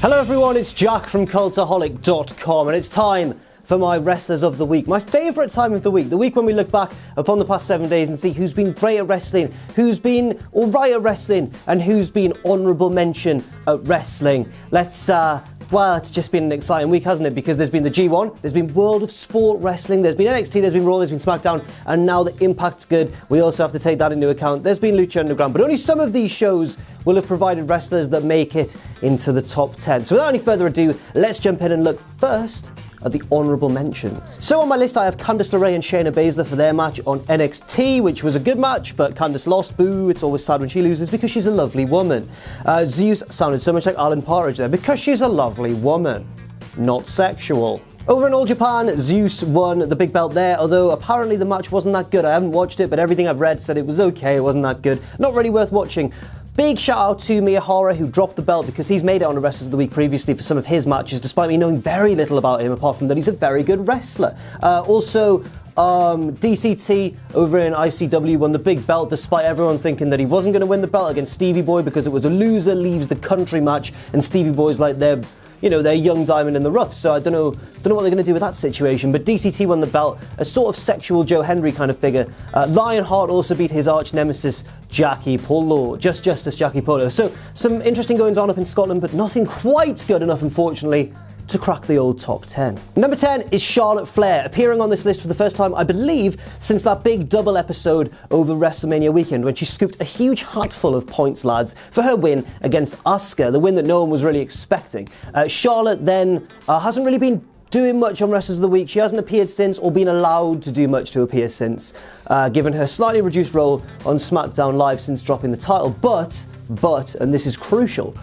Hello everyone, it's Jack from Cultaholic.com and it's time for my Wrestlers of the Week. My favourite time of the week when we look back upon the past 7 days and see who's been great at wrestling, who's been alright at wrestling, and who's been honourable mention at wrestling. Well, it's just been an exciting week, hasn't it? Because there's been the G1, there's been World of Sport Wrestling, there's been NXT, there's been Raw, there's been SmackDown, and now the Impact's good. We also have to take that into account. There's been Lucha Underground, but only some of these shows will have provided wrestlers that make it into the top 10. So without any further ado, let's jump in and look first at the honourable mentions. So on my list I have Candice LeRae and Shayna Baszler for their match on NXT, which was a good match, but Candice lost. Boo, it's always sad when she loses because she's a lovely woman. Zeus sounded so much like Alan Partridge there because she's a lovely woman, not sexual. Over in All Japan, Zeus won the big belt there, although apparently the match wasn't that good. I haven't watched it, but everything I've read said it was okay, it wasn't that good. Not really worth watching. Big shout out to Miyahara, who dropped the belt because he's made it on the Wrestlers of the Week previously for some of his matches, despite me knowing very little about him, apart from that he's a very good wrestler. DCT over in ICW won the big belt despite everyone thinking that he wasn't going to win the belt against Stevie Boy because it was a loser leaves the country match, and Stevie Boy's like they're young diamond in the rough, so I don't know what they're going to do with that situation. But DCT won the belt, a sort of sexual Joe Hendry kind of figure. Lionheart also beat his arch nemesis Jackie Polo, Justice Jackie Polo. So some interesting goings on up in Scotland, but nothing quite good enough, unfortunately, to crack the old top 10. Number 10 is Charlotte Flair, appearing on this list for the first time, I believe, since that big double episode over WrestleMania weekend when she scooped a huge hatful of points, lads, for her win against Asuka, the win that no one was really expecting. Charlotte then hasn't really been doing much on Wrestlers of the Week. She hasn't appeared since, or been allowed to do much to appear since, given her slightly reduced role on SmackDown Live since dropping the title. But, and this is crucial,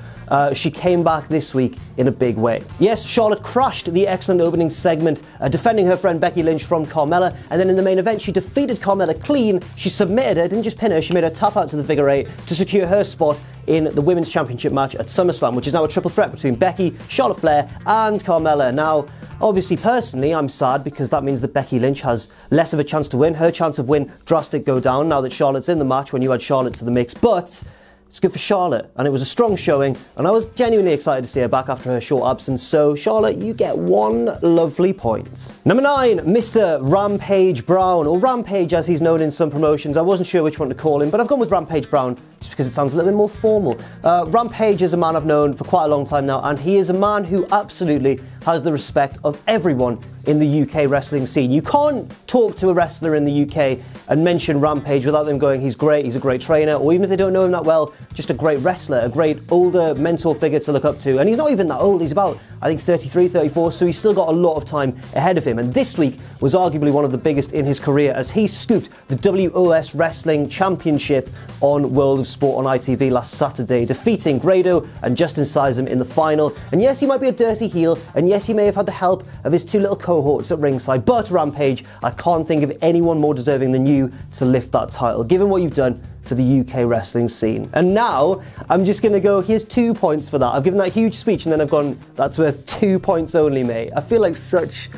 she came back this week in a big way. Yes, Charlotte crashed the excellent opening segment, defending her friend Becky Lynch from Carmella, and then in the main event she defeated Carmella clean. She submitted her, didn't just pin her, she made her tap out to the figure 8 to secure her spot in the Women's Championship match at SummerSlam, which is now a triple threat between Becky, Charlotte Flair and Carmella. Now, obviously, personally, I'm sad because that means that Becky Lynch has less of a chance to win. Her chance of win drastic go down now that Charlotte's in the match when you add Charlotte to the mix, but it's good for Charlotte, and it was a strong showing, and I was genuinely excited to see her back after her short absence, so Charlotte, you get 1 lovely point. Number 9, Mr. Rampage Brown, or Rampage as he's known in some promotions. I wasn't sure which one to call him, but I've gone with Rampage Brown just because it sounds a little bit more formal. Rampage is a man I've known for quite a long time now, and he is a man who absolutely has the respect of everyone in the UK wrestling scene. You can't talk to a wrestler in the UK and mention Rampage without them going, he's great, he's a great trainer, or even if they don't know him that well, just a great wrestler, a great older mentor figure to look up to. And he's not even that old, he's about, I think, 33, 34, so he's still got a lot of time ahead of him. And this week was arguably one of the biggest in his career as he scooped the WOS Wrestling Championship on World of Sport on ITV last Saturday, defeating Grado and Justin Sizem in the final. And yes, he might be a dirty heel, and yes, he may have had the help of his 2 little cohorts at ringside, but Rampage, I can't think of anyone more deserving than you to lift that title, given what you've done for the UK wrestling scene. And now, I'm just going to go, here's 2 points for that. I've given that huge speech and then I've gone, that's worth 2 points only, mate. I feel like such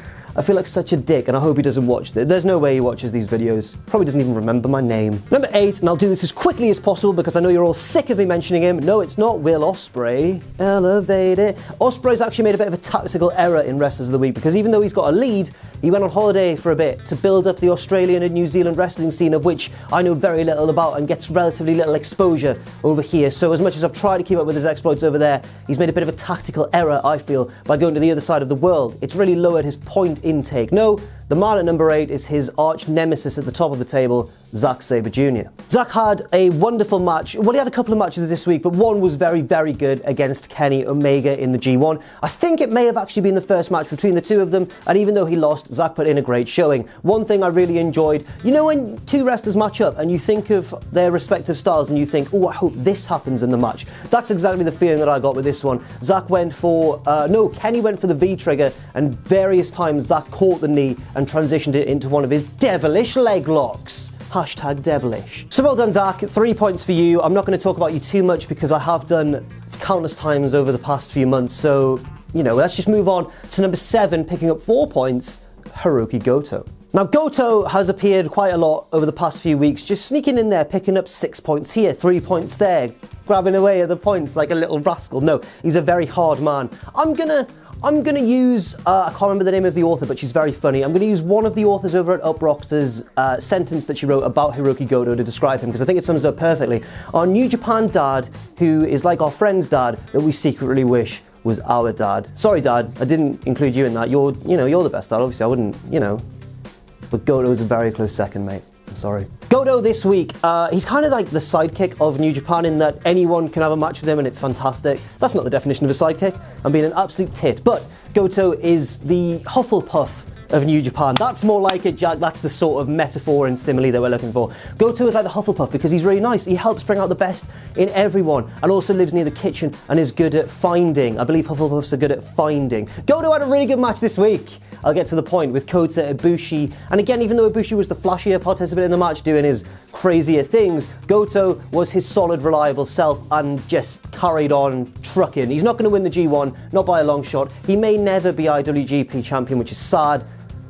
a dick, and I hope he doesn't watch this. There's no way he watches these videos. Probably doesn't even remember my name. Number 8, and I'll do this as quickly as possible because I know you're all sick of me mentioning him. No, it's not Will Ospreay. Elevate it. Ospreay's actually made a bit of a tactical error in Wrestlers of the Week because even though he's got a lead, he went on holiday for a bit to build up the Australian and New Zealand wrestling scene, of which I know very little about and gets relatively little exposure over here. So as much as I've tried to keep up with his exploits over there, he's made a bit of a tactical error, I feel, by going to the other side of the world. It's really lowered his point intake. No, the man at number 8 is his arch nemesis at the top of the table, Zack Sabre Jr. Zack had a wonderful match. Well, he had a couple of matches this week, but one was very, very good against Kenny Omega in the G1. I think it may have actually been the first match between the two of them, and even though he lost, Zack put in a great showing. One thing I really enjoyed, you know when 2 wrestlers match up and you think of their respective styles and you think, oh, I hope this happens in the match. That's exactly the feeling that I got with this one. Kenny went for the V-trigger, and various times Zack caught the knee and transitioned it into one of his devilish leg locks. Hashtag devilish. So well done, Zack. 3 points for you. I'm not going to talk about you too much because I have done countless times over the past few months. So, let's just move on to number 7, picking up 4 points, Hirooki Goto. Now, Goto has appeared quite a lot over the past few weeks, just sneaking in there, picking up 6 points here, 3 points there. grabbing away at the points like a little rascal. No, he's a very hard man. I'm gonna use, I can't remember the name of the author, but she's very funny. I'm gonna use one of the authors over at Uproxter's sentence that she wrote about Hirooki Goto to describe him, because I think it sums it up perfectly. Our New Japan dad, who is like our friend's dad, that we secretly wish was our dad. Sorry, Dad, I didn't include you in that. You're the best dad, obviously. I wouldn't, but Goto's a very close second, mate. I'm sorry. Goto this week, he's kind of like the sidekick of New Japan in that anyone can have a match with him and it's fantastic. That's not the definition of a sidekick. I'm being an absolute tit. But Goto is the Hufflepuff of New Japan. That's more like it, Jack. That's the sort of metaphor and simile that we're looking for. Goto is like the Hufflepuff because he's really nice. He helps bring out the best in everyone and also lives near the kitchen and is good at finding. I believe Hufflepuffs are good at finding. Goto had a really good match this week. I'll get to the point with Kota Ibushi. And again, even though Ibushi was the flashier participant in the match doing his crazier things, Goto was his solid, reliable self and just carried on trucking. He's not going to win the G1, not by a long shot. He may never be IWGP champion, which is sad,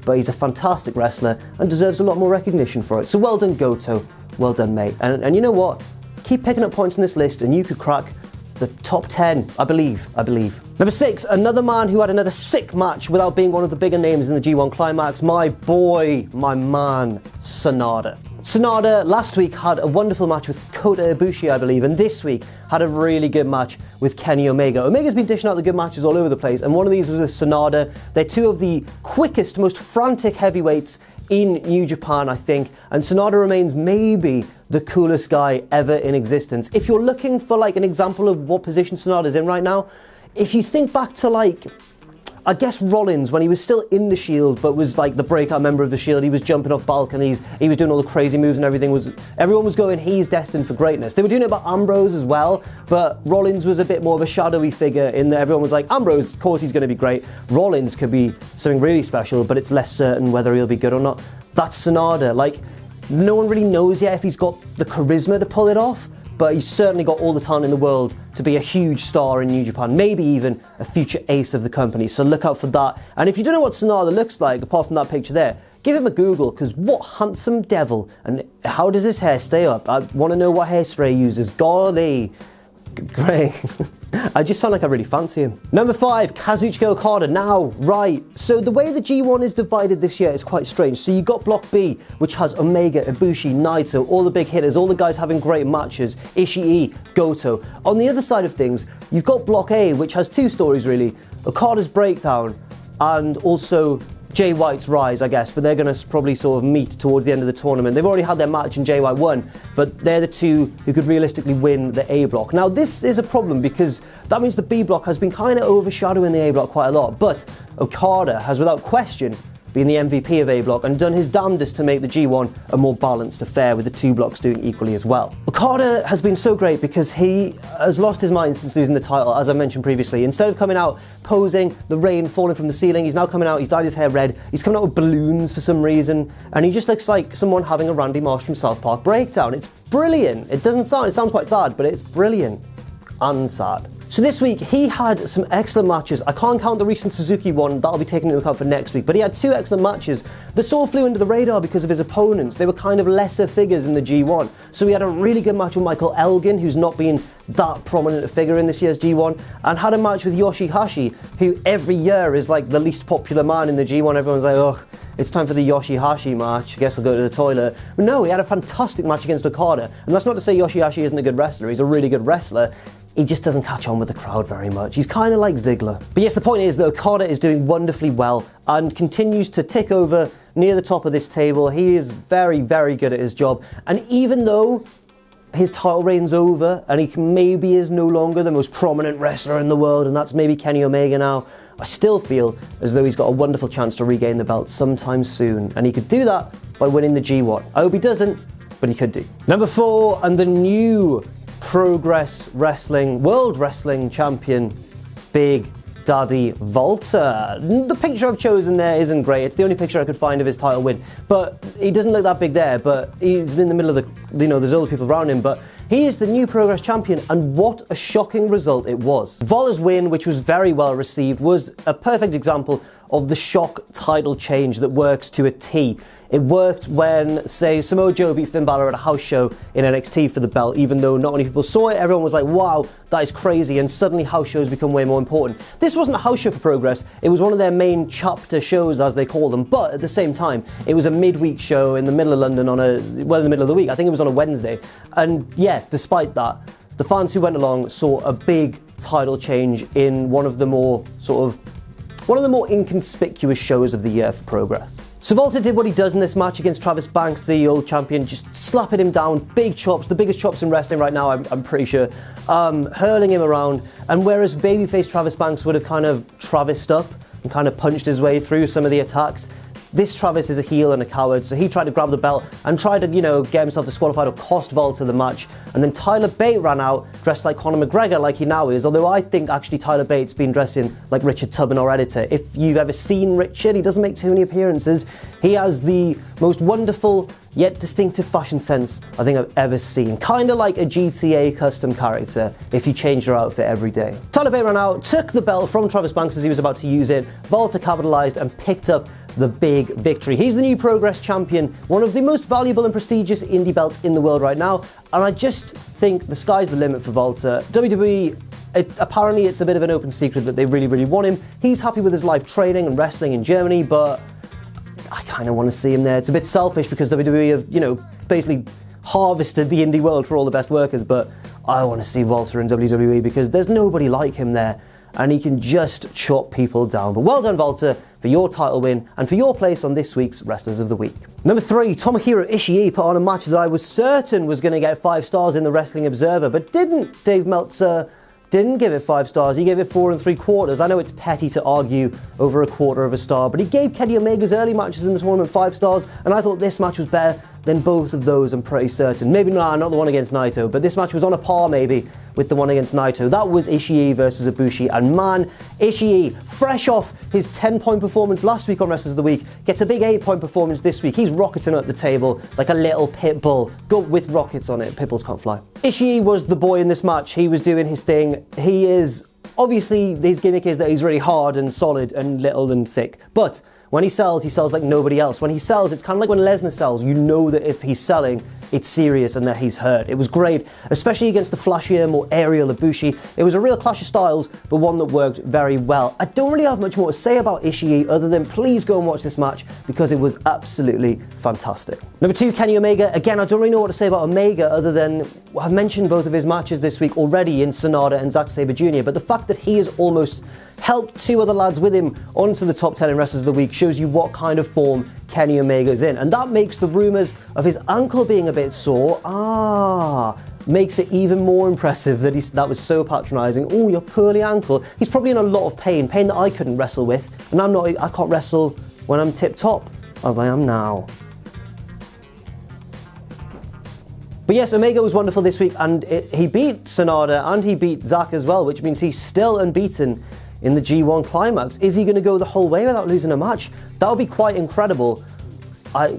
but he's a fantastic wrestler and deserves a lot more recognition for it. So well done, Goto. Well done, mate. And you know what? Keep picking up points in this list and you could crack the top 10, I believe. Number 6, another man who had another sick match without being one of the bigger names in the G1 Climax, my boy, my man, Sanada. Sanada last week had a wonderful match with Kota Ibushi, I believe, and this week had a really good match with Kenny Omega. Omega's been dishing out the good matches all over the place, and one of these was with Sanada. They're two of the quickest, most frantic heavyweights in New Japan, I think, and Sanada remains maybe the coolest guy ever in existence. If you're looking for like an example of what position Sanada's in right now, if you think back to like, I guess Rollins, when he was still in the Shield, but was like the breakout member of the Shield, he was jumping off balconies, he was doing all the crazy moves and everything, everyone was going, he's destined for greatness. They were doing it about Ambrose as well, but Rollins was a bit more of a shadowy figure in that everyone was like, Ambrose, of course he's going to be great. Rollins could be something really special, but it's less certain whether he'll be good or not. That's Sanada. Like, no one really knows yet if he's got the charisma to pull it off, but he's certainly got all the talent in the world to be a huge star in New Japan, maybe even a future ace of the company, so look out for that. And if you don't know what Sanada looks like, apart from that picture there, give him a Google, because what handsome devil, and how does his hair stay up? I want to know what hairspray he uses. Golly, great. I just sound like I really fancy him. Number 5, Kazuchika Okada. Now, right, so the way the G1 is divided this year is quite strange. So you got Block B, which has Omega, Ibushi, Naito, all the big hitters, all the guys having great matches, Ishii, Goto. On the other side of things, you've got Block A, which has two stories really, Okada's breakdown and also Jay White's rise, I guess, but they're going to probably sort of meet towards the end of the tournament. They've already had their match and Jay White won, but they're the two who could realistically win the A block. Now, this is a problem because that means the B block has been kind of overshadowing the A block quite a lot, but Okada has without question been the MVP of A block and done his damnedest to make the G1 a more balanced affair, with the two blocks doing equally as well. Okada has been so great because he has lost his mind since losing the title, as I mentioned previously. Instead of coming out posing, the rain falling from the ceiling, he's now coming out, he's dyed his hair red, he's coming out with balloons for some reason, and he just looks like someone having a Randy Marsh from South Park breakdown. It's brilliant. It sounds quite sad, but it's brilliant and sad. So this week, he had some excellent matches. I can't count the recent Suzuki one, that'll be taken into account for next week, but he had two excellent matches that sort of flew under the radar because of his opponents. They were kind of lesser figures in the G1. So he had a really good match with Michael Elgin, who's not been that prominent a figure in this year's G1, and had a match with Yoshihashi, who every year is like the least popular man in the G1. Everyone's like, oh, it's time for the Yoshihashi match, I guess I'll go to the toilet. But no, he had a fantastic match against Okada, and that's not to say Yoshihashi isn't a good wrestler, he's a really good wrestler. He just doesn't catch on with the crowd very much. He's kind of like Ziggler. But yes, the point is that Okada is doing wonderfully well and continues to tick over near the top of this table. He is very, very good at his job. And even though his title reign's over and he maybe is no longer the most prominent wrestler in the world, and that's maybe Kenny Omega now, I still feel as though he's got a wonderful chance to regain the belt sometime soon. And he could do that by winning the G1. I hope he doesn't, but he could do. Number 4, and the new Progress Wrestling World Wrestling Champion, Big Daddy Walter. The picture I've chosen there isn't great. It's the only picture I could find of his title win. But he doesn't look that big there, but he's in the middle of the, there's other people around him, but he is the new Progress Champion, and what a shocking result it was. Walter's win, which was very well received, was a perfect example of the shock title change that works to a T. It worked when, say, Samoa Joe beat Finn Balor at a house show in NXT for the belt, even though not many people saw it. Everyone was like, wow, that is crazy, and suddenly house shows become way more important. This wasn't a house show for Progress, it was one of their main chapter shows, as they call them, but at the same time, it was a midweek show in the middle of London in the middle of the week. I think it was on a Wednesday. And yeah, despite that, the fans who went along saw a big title change in one of the more inconspicuous shows of the year for Progress. So Volta did what he does in this match against Travis Banks, the old champion, just slapping him down, big chops, the biggest chops in wrestling right now, I'm pretty sure, hurling him around. And whereas babyface Travis Banks would have kind of Travised up and kind of punched his way through some of the attacks, this Travis is a heel and a coward, so he tried to grab the belt and tried to, get himself disqualified or cost Volta the match. And then Tyler Bate ran out, dressed like Conor McGregor, like he now is, although I think actually Tyler Bate's been dressing like Richard Tubman, our editor. If you've ever seen Richard, he doesn't make too many appearances. He has the most wonderful yet distinctive fashion sense I think I've ever seen. Kind of like a GTA custom character if you change your outfit every day. Tyler Bate ran out, took the belt from Travis Banks as he was about to use it. Volta capitalized and picked up the big victory. He's the new Progress champion, one of the most valuable and prestigious indie belts in the world right now, and I just think the sky's the limit for Volta. WWE, apparently it's a bit of an open secret that they really, really want him. He's happy with his life training and wrestling in Germany, but I kind of want to see him there. It's a bit selfish because WWE have, basically harvested the indie world for all the best workers, but I want to see Volta in WWE because there's nobody like him there, and he can just chop people down. But well done, Volta, for your title win and for your place on this week's Wrestlers of the Week. Number 3, Tomohiro Ishii put on a match that I was certain was going to get 5 stars in the Wrestling Observer, but didn't. Dave Meltzer didn't give it 5 stars, he gave it 4 3/4. I know it's petty to argue over a quarter of a star, but he gave Kenny Omega's early matches in the tournament 5 stars, and I thought this match was better than both of those, I'm pretty certain. Maybe not the one against Naito, but this match was on a par maybe with the one against Naito. That was Ishii versus Ibushi, and man, Ishii, fresh off his 10-point performance last week on Wrestlers of the Week, gets a big 8-point performance this week. He's rocketing up the table like a little pit bull, with rockets on it. Pit bulls can't fly. Ishii was the boy in this match. He was doing his thing. He is, obviously, his gimmick is that he's really hard and solid and little and thick, but when he sells like nobody else. When he sells, it's kind of like when Lesnar sells. You know that if he's selling, it's serious and that he's hurt. It was great, especially against the flashier, more aerial Ibushi. It was a real clash of styles, but one that worked very well. I don't really have much more to say about Ishii other than please go and watch this match because it was absolutely fantastic. Number 2, Kenny Omega. Again, I don't really know what to say about Omega other than I've mentioned both of his matches this week already in Sanada and Zack Sabre Jr., but the fact that he has almost helped 2 other lads with him onto the top 10 in Wrestlers of the Week shows you what kind of form Kenny Omega is in. And that makes the rumours of his ankle being a bit sore, makes it even more impressive that was so patronising. Oh, your poorly ankle. He's probably in a lot of pain that I couldn't wrestle with. And I can't wrestle when I'm tip-top, as I am now. But yes, Omega was wonderful this week, and he beat Sanada and he beat Zack as well, which means he's still unbeaten in the G1 Climax. Is he going to go the whole way without losing a match? That would be quite incredible. I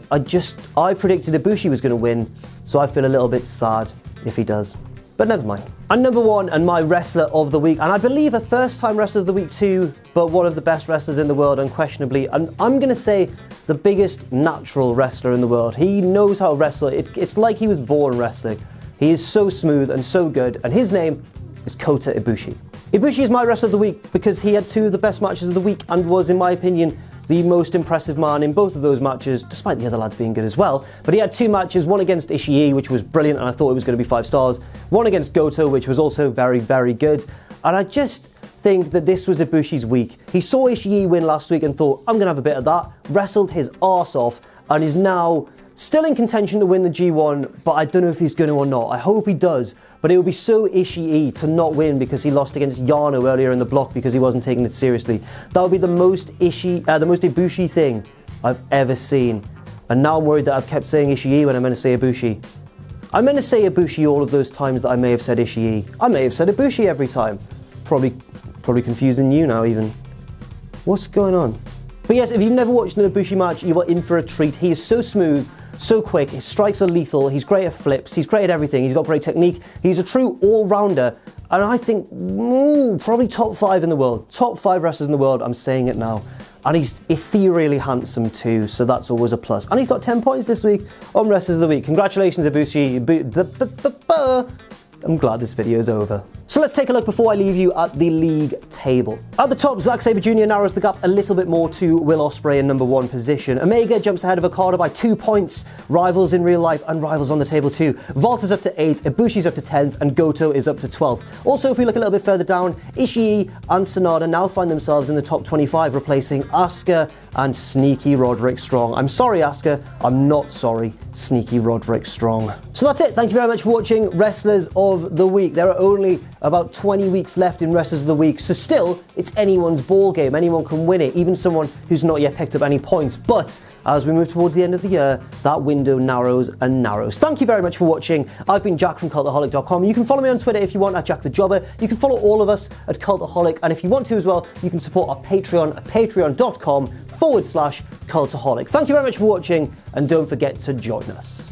predicted Ibushi was going to win, so I feel a little bit sad if he does. But never mind. And number 1, and my wrestler of the week, and I believe a first-time wrestler of the week too, but one of the best wrestlers in the world, unquestionably. And I'm going to say the biggest natural wrestler in the world. He knows how to wrestle. It's like he was born wrestling. He is so smooth and so good, and his name is Kota Ibushi. Ibushi is my wrestler of the week because he had 2 of the best matches of the week and was, in my opinion, the most impressive man in both of those matches, despite the other lads being good as well. But he had 2 matches, one against Ishii, which was brilliant, and I thought it was going to be 5 stars, one against Goto, which was also very, very good. And I just think that this was Ibushi's week. He saw Ishii win last week and thought, I'm going to have a bit of that, wrestled his arse off, and is now still in contention to win the G1, but I don't know if he's going to or not. I hope he does. But it would be so Ishii to not win because he lost against Yano earlier in the block because he wasn't taking it seriously. That would be the most Ibushi thing I've ever seen. And now I'm worried that I've kept saying Ishii when I meant to say Ibushi. I meant to say Ibushi all of those times that I may have said Ishii. I may have said Ibushi every time. Probably confusing you now even. What's going on? But yes, if you've never watched an Ibushi match, you are in for a treat. He is so smooth, so quick, his strikes are lethal, he's great at flips, he's great at everything, he's got great technique, he's a true all-rounder, and I think probably top 5 in the world, top 5 wrestlers in the world, I'm saying it now. and he's ethereally handsome too, so that's always a plus. And he's got 10 points this week on Wrestlers of the Week. Congratulations, Ibushi. I'm glad this video is over. So let's take a look before I leave you at the league table. At the top, Zack Sabre Jr. narrows the gap a little bit more to Will Ospreay in number 1 position. Omega jumps ahead of Okada by 2 points. Rivals in real life and rivals on the table too. Volta's up to 8th, Ibushi's up to 10th, and Goto is up to 12th. Also, if we look a little bit further down, Ishii and Sanada now find themselves in the top 25, replacing Asuka and Sneaky Roderick Strong. I'm sorry, Asuka. I'm not sorry, Sneaky Roderick Strong. So that's it. Thank you very much for watching Wrestlers of the Week. There are only about 20 weeks left in Wrestlers of the Week, so still, it's anyone's ball game. Anyone can win it, even someone who's not yet picked up any points. But as we move towards the end of the year, that window narrows and narrows. Thank you very much for watching. I've been Jack from Cultaholic.com. You can follow me on Twitter if you want, at Jack the Jobber. You can follow all of us at Cultaholic, and if you want to as well, you can support our Patreon at patreon.com/Cultaholic. Thank you very much for watching, and don't forget to join us.